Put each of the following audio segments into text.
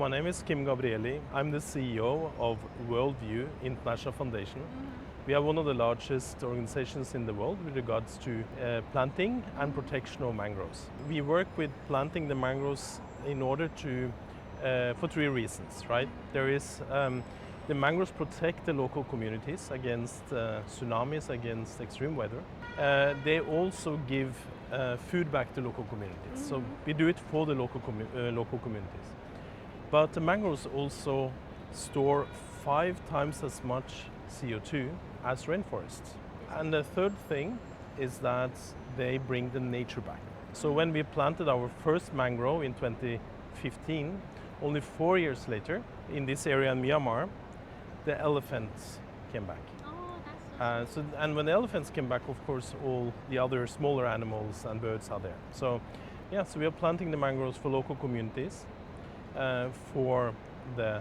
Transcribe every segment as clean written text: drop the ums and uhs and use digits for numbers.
My name is Gabrielli. I'm the CEO of Worldview International Foundation. We are one of the largest organizations in the world with regards to planting and protection of mangroves. We work with planting the mangroves in order to, for three reasons, right? There is the mangroves protect the local communities against tsunamis, against extreme weather. They also give food back to local communities. So we do it for the local communities. But the mangroves also store 5 times as much CO2 as rainforests. And the third thing is that they bring the nature back. So when we planted our first mangrove in 2015, only 4 years later, in this area in Myanmar, the elephants came back. Oh, that's And when the elephants came back, of course, all the other smaller animals and birds are there. So we are planting the mangroves for local communities, for the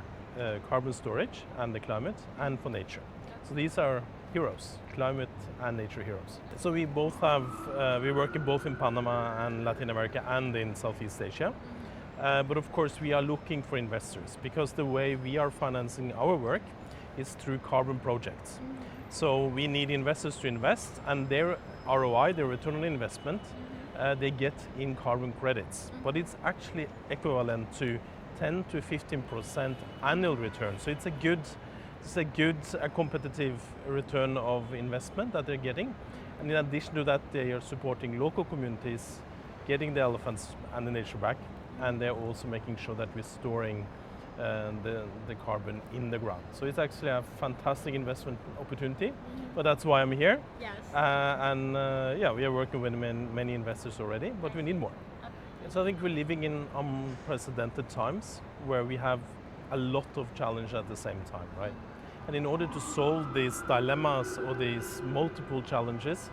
carbon storage and the climate, and for nature. So these are heroes, climate and nature heroes. So we both have, we work both in Panama and Latin America and in Southeast Asia. But of course we are looking for investors because the way we are financing our work is through carbon projects. So we need investors to invest, and their ROI, their return on investment, they get in carbon credits. But it's actually equivalent to 10 to 15% annual return. So it's a competitive return of investment that they're getting. And in addition to that, they are supporting local communities, getting the elephants and the nature back, and they're also making sure that we're storing the carbon in the ground. So it's actually a fantastic investment opportunity, but that's why I'm here. Yes. We are working with many investors already, but we need more. So I think we're living in unprecedented times where we have a lot of challenge at the same time, right? And in order to solve these dilemmas or these multiple challenges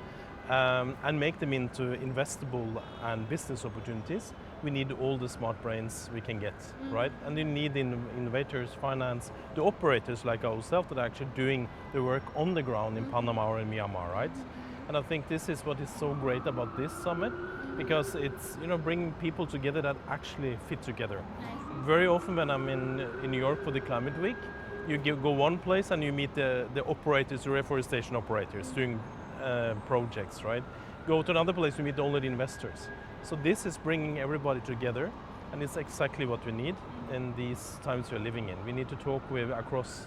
and make them into investable and business opportunities, we need all the smart brains we can get, right? And you need innovators, finance, the operators like ourselves that are actually doing the work on the ground in Panama or in Myanmar, right? And I think this is what is so great about this summit, because it's bringing people together that actually fit together. Very often when I'm in New York for the Climate Week, you go one place and you meet the operators, the reforestation operators doing projects, right? Go to another place, you meet only the investors. So this is bringing everybody together, and it's exactly what we need in these times we're living in. We need to talk across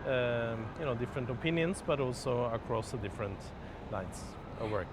different opinions, but also across the different lines of work.